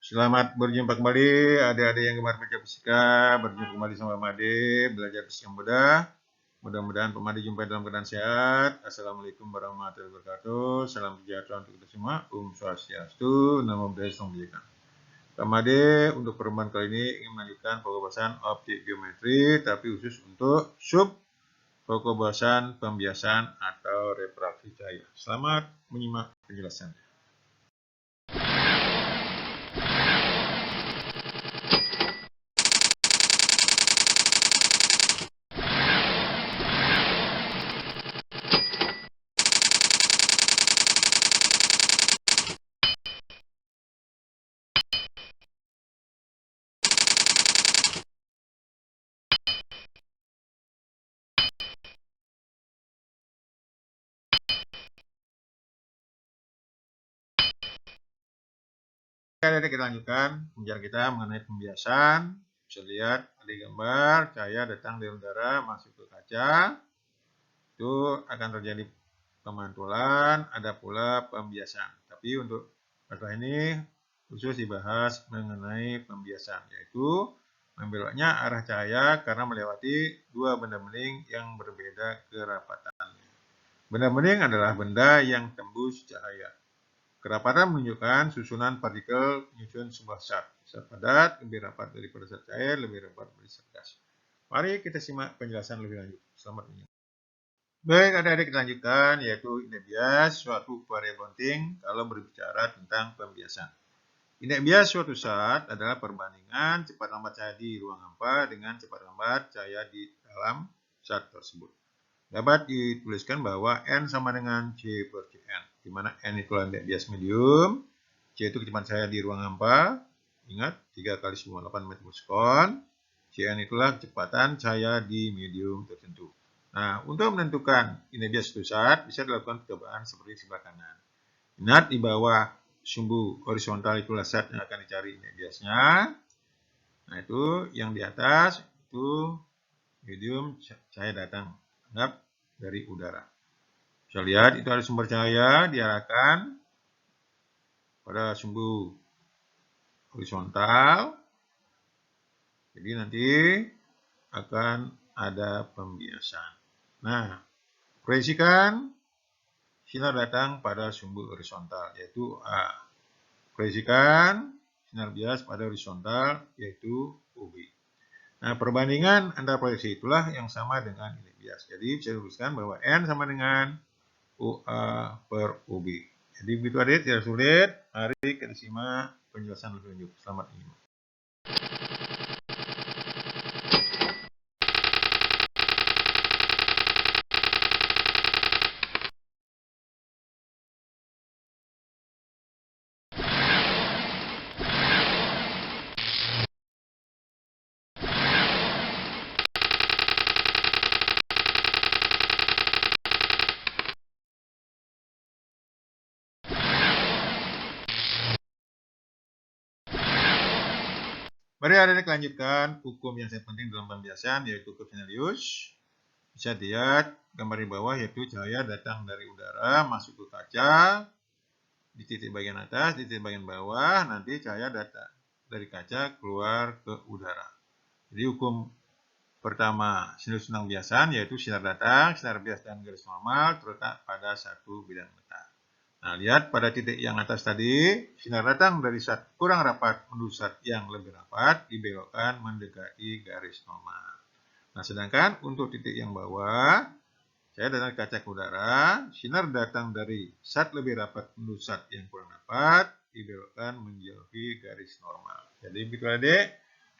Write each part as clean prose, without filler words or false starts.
Selamat berjumpa kembali adik-adik yang gemar baca fisika. Berjumpa kembali sama Made, belajar fisika mudah. Mudah-mudahan Pemade jumpa dalam keadaan sehat. Assalamualaikum warahmatullahi wabarakatuh. Salam sejahtera untuk kita semua. Swastiastu, Namo Buddhaya, Salam Kebajikan. Pemade untuk pertemuan kali ini ingin melanjutkan pembahasan objek geometri, tapi khusus untuk sub pembahasan pembiasan atau refraksi cahaya. Selamat menyimak penjelasannya. Kita lanjutkan pembelajaran kita mengenai pembiasan. Bisa lihat di gambar, cahaya datang dari udara masuk ke kaca. Itu akan terjadi pemantulan, ada pula pembiasan. Tapi untuk masalah ini khusus dibahas mengenai pembiasan, yaitu membeloknya arah cahaya karena melewati dua benda bening yang berbeda kerapatannya. Benda bening adalah benda yang tembus cahaya. Kerapatan menunjukkan susunan partikel menyusun sebuah zat. Zat padat lebih rapat daripada zat cair, lebih rapat dari zat gas. Mari kita simak penjelasan lebih lanjut. Selamat menyimak. Baik, adik-adik kita lanjutkan, yaitu indeks bias suatu variabel penting kalau berbicara tentang pembiasan. Indeks bias suatu zat adalah perbandingan cepat lambat cahaya di ruang hampa dengan cepat lambat cahaya di dalam zat tersebut. Dapat dituliskan bahwa N sama dengan C per Cn, di mana N itu indeks bias medium, C itu kecepatan cahaya di ruang hampa, ingat 3 kali 8 meter per sekon, Cn itulah kecepatan cahaya di medium tertentu. Nah, untuk menentukan indeks bias suatu zat bisa dilakukan percobaan seperti sebelah kanan. Ingat di bawah sumbu horizontal itulah zat yang akan dicari indeks biasnya. Nah, itu yang di atas itu medium cahaya datang. Anggap dari udara. Bisa lihat itu ada sumber cahaya diarahkan pada sumbu horizontal. Jadi nanti akan ada pembiasan. Nah, proyeksikan sinar datang pada sumbu horizontal yaitu A. Proyeksikan sinar bias pada horizontal yaitu UB. Nah, perbandingan antara proyeksi itulah yang sama dengan indeks bias. Jadi bisa dituliskan bahwa N sama dengan UA per UB. Jadi begitu adik, tidak sulit. Mari kita simak penjelasan lebih lanjut. Selamat menyimak. Mari adik lanjutkan hukum yang sangat penting dalam pembiasan yaitu hukum Fresnel. Bisa dilihat gambar di bawah yaitu cahaya datang dari udara masuk ke kaca di titik bagian atas, di titik bagian bawah, nanti cahaya datang dari kaca keluar ke udara. Jadi hukum pertama sinus tentang biasan yaitu sinar datang, sinar bias dan garis normal terletak pada satu bidang letak. Nah, lihat pada titik yang atas tadi, sinar datang dari zat kurang rapat menuju zat yang lebih rapat dibelokkan mendekati garis normal. Nah, sedangkan untuk titik yang bawah, cahaya datang dari kaca ke udara, sinar datang dari zat lebih rapat menuju zat yang kurang rapat dibelokkan menjauhi garis normal. Jadi begitu adik.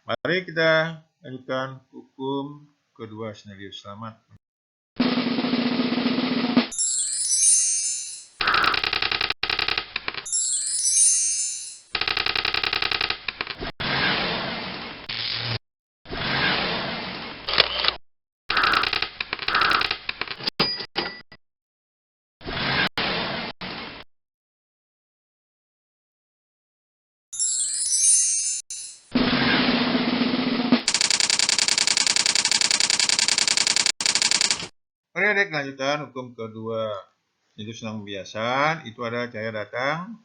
Mari kita lanjutkan hukum kedua skenario. Selamat. Mari adik lanjutkan hukum kedua. Itu senang pembiasan, itu ada cahaya datang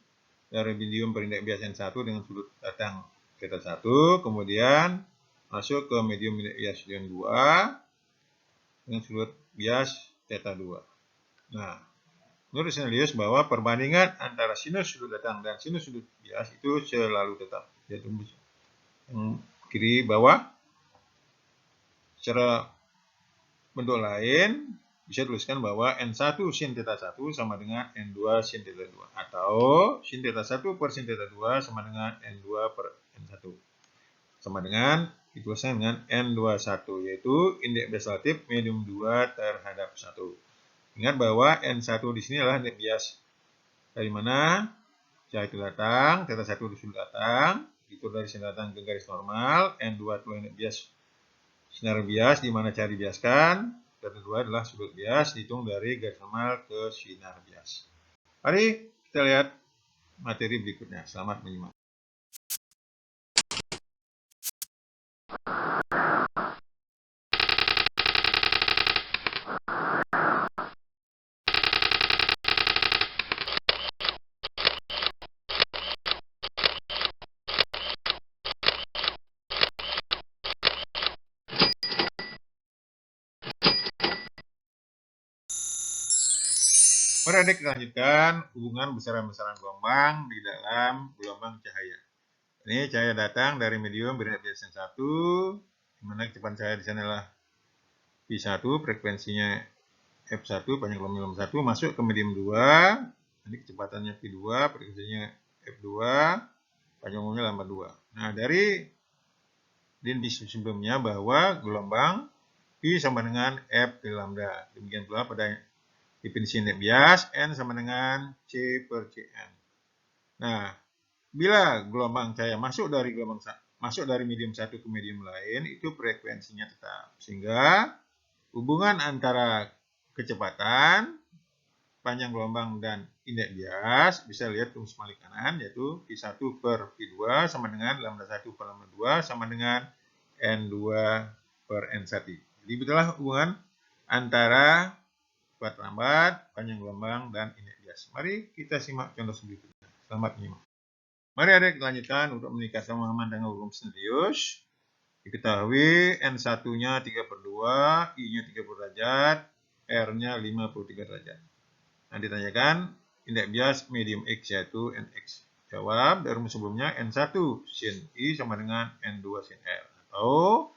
dari medium berindeks bias N1 dengan sudut datang θ1, kemudian masuk ke medium indeks bias N2 dengan sudut bias θ2. Nah, menurut Snellius bahwa perbandingan antara sinus sudut datang dan sinus sudut bias itu selalu tetap, yaitu yang kiri bawah. Secara bentuk lain bisa tuliskan bahwa N1 sin θ1 sama dengan N2 sin θ2, atau sin θ1 per sin θ2 sama dengan N2 per N1, sama dengan dituliskan dengan N21, yaitu indeks bias relatif medium 2 terhadap 1. Ingat bahwa N1 di sini adalah indeks bias dari mana cahaya itu datang, θ1 di sudut datang, itu dari sinar datang ke garis normal. N2 itu indeks bias sinar bias di mana cahaya dibiaskan, dan kedua adalah sudut bias dihitung dari garis normal ke sinar bias. Mari kita lihat materi berikutnya. Selamat menyimak. Mari adik kita lanjutkan hubungan besaran-besaran gelombang di dalam gelombang cahaya. Ini cahaya datang dari medium berindeks bias N1, di mana kecepatan cahaya di sana adalah V1, frekuensinya F1, panjang gelombang 1, masuk ke medium 2, ini kecepatannya V2, frekuensinya F2, panjang gelombangnya lambda 2. Nah, dari definisi sebelumnya bahwa gelombang V sama dengan F kali lambda. Demikian pula pada definisi indeks bias, N sama dengan C per Cn. Nah, bila gelombang cahaya masuk dari medium satu ke medium lain, itu frekuensinya tetap. Sehingga hubungan antara kecepatan, panjang gelombang, dan indeks bias bisa lihat rumus balik kanan, yaitu V1 per V2 sama dengan lambda 1 per lambda 2 sama dengan N2 per N1. Jadi itulah hubungan antara cepat lambat, panjang gelombang, dan indeks bias. Mari kita simak contoh berikutnya. Selamat menyimak. Mari adik lanjutkan untuk meningkatkan pemahaman dengan hukum Snellius. Diketahui N1-nya 3/2, I-nya 30 derajat, R-nya 53 derajat. Nah, ditanyakan indeks bias medium X yaitu Nx. Jawab dari rumus sebelumnya N1 sin I sama dengan N2 sin R. Atau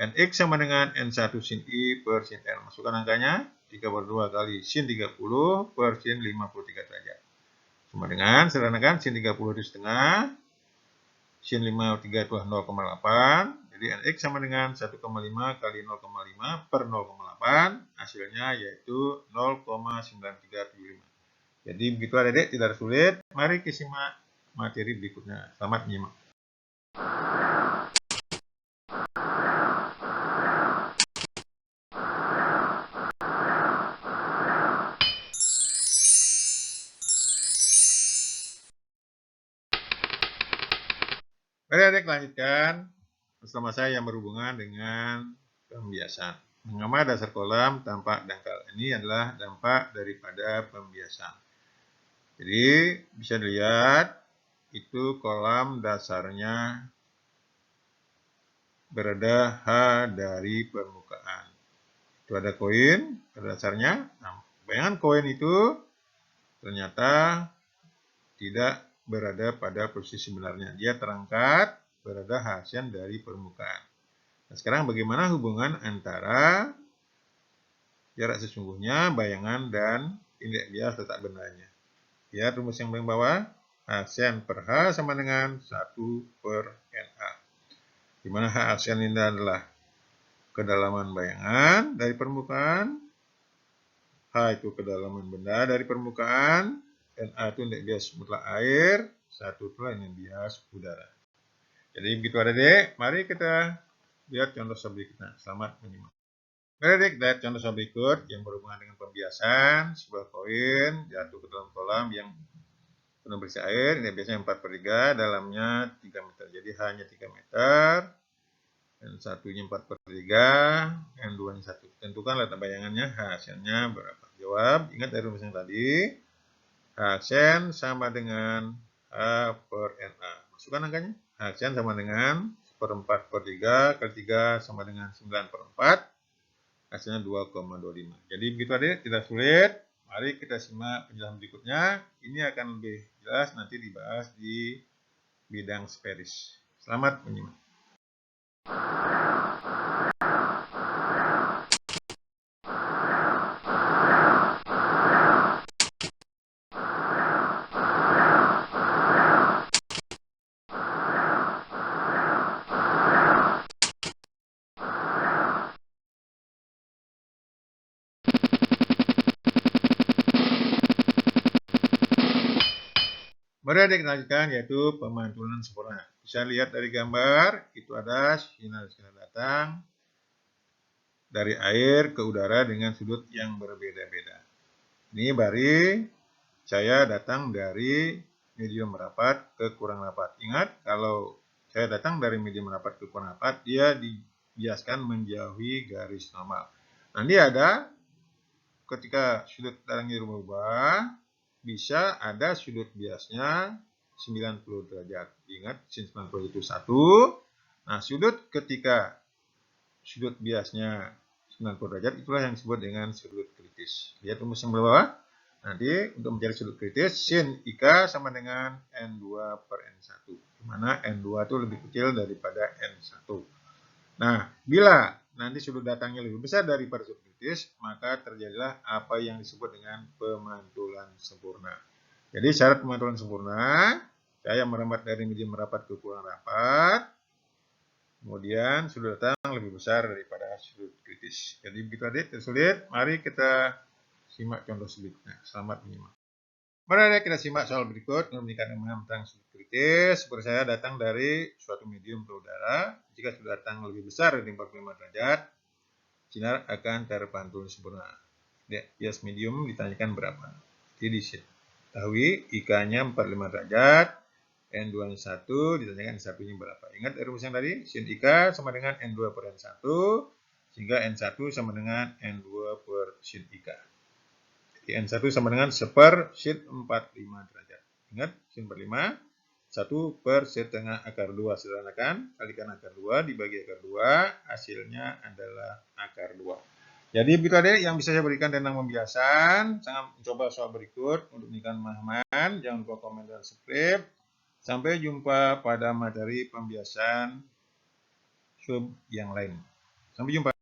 Nx sama dengan N1 sin I per sin R. Masukkan angkanya. 3/2 kali sin 30 per sin 53 derajat. Sama dengan, sederhanakan, sin 30 itu setengah, sin 53 itu 0,8. Jadi Nx sama dengan 1,5 kali 0,5 per 0,8. Hasilnya yaitu 0,9375. Jadi begitu adik-adik, tidak sulit. Mari kita simak materi berikutnya. Selamat menyimak. Mari adik lanjutkan bersama saya yang berhubungan dengan pembiasan. Mengapa dasar kolam tampak dangkal? Ini adalah dampak daripada pembiasan. Jadi bisa dilihat itu kolam dasarnya berada H dari permukaan. Itu ada koin pada dasarnya. Nah, bayangan koin itu ternyata tidak berada pada posisi sebenarnya. Dia terangkat berada hasil dari permukaan. Nah, sekarang bagaimana hubungan antara jarak sesungguhnya, bayangan, dan indeks bias letak bendanya? Lihat rumus yang paling bawah. Hsen per H sama dengan 1 per NA. Di mana Hsen ini adalah kedalaman bayangan dari permukaan. H itu kedalaman benda dari permukaan. NA itu indeks bias mutlak air, 1 itu indeks bias udara. Jadi begitu adik-adik, mari kita lihat contoh berikutnya. Selamat menyimak. Mari adik lihat contoh berikut yang berhubungan dengan pembiasan. Sebuah koin jatuh ke dalam kolam yang penuh berisi air, indeks biasnya 4/3, dalamnya 3 meter. Jadi hanya 3 meter. Dan satunya 4/3, yang duanya 1. Tentukan letak bayangannya, hasilnya berapa? Jawab, ingat dari rumus yang tadi. Hsen sama dengan A per NA. Masukkan angkanya. Hasilnya sama dengan 1/4/3 kali 3 sama dengan 9/4. Hasilnya 2,25. Jadi begitu adik, tidak sulit. Mari kita simak penjelasan berikutnya. Ini akan lebih jelas nanti dibahas di bidang sferis. Selamat menyimak. Mari adik lanjutkan, yaitu pemantulan sempurna. Bisa lihat dari gambar, itu ada sinar-sinar datang dari air ke udara dengan sudut yang berbeda-beda. Ini bari saya datang dari medium rapat ke kurang rapat. Ingat, kalau saya datang dari medium rapat ke kurang rapat, dia dibiaskan menjauhi garis normal. Nanti ada ketika sudut datangnya berubah, bisa ada sudut biasnya 90 derajat. Ingat, sin 90 itu 1. Nah, sudut ketika sudut biasnya 90 derajat, itulah yang disebut dengan sudut kritis. Lihat rumus yang bawah. Nanti untuk mencari sudut kritis, sin IK sama dengan N2 per N1. Di mana N2 itu lebih kecil daripada N1. Nah, bila nanti sudut datangnya lebih besar daripada sudut kritis, maka terjadilah apa yang disebut dengan pemantulan sempurna. Jadi syarat pemantulan sempurna, saya merambat dari medium rapat ke kurang rapat, kemudian sudut datang lebih besar daripada sudut kritis. Jadi begitu adik, tersulit. Mari kita simak contoh selanjutnya. Selamat menyimak. Mari kita simak soal berikut untuk meningkatkan pemahaman tentang sudut kritis. Seperti saya datang dari suatu medium ke udara. Jika sudut datang lebih besar dari 45 derajat, sinar akan terpantul sempurna. Bias medium ditanyakan berapa. Jadi diketahui IK-nya 45 derajat, N2-nya 1, ditanyakan N1-nya berapa. Ingat rumus yang tadi, sin IK sama dengan N2 per N1, sehingga N1 sama dengan N2 per sin IK. N1 sama dengan 1 per sin 45 derajat. Ingat, sin 45, 1 per setengah akar 2. Sederhanakan, kalikan akar 2 dibagi akar 2, hasilnya adalah akar 2. Jadi begitu adik yang bisa saya berikan tentang pembiasan. Jangan mencoba soal berikut untuk meningkatkan pemahaman. Jangan lupa komen dan subscribe. Sampai jumpa pada materi pembiasan sub yang lain. Sampai jumpa.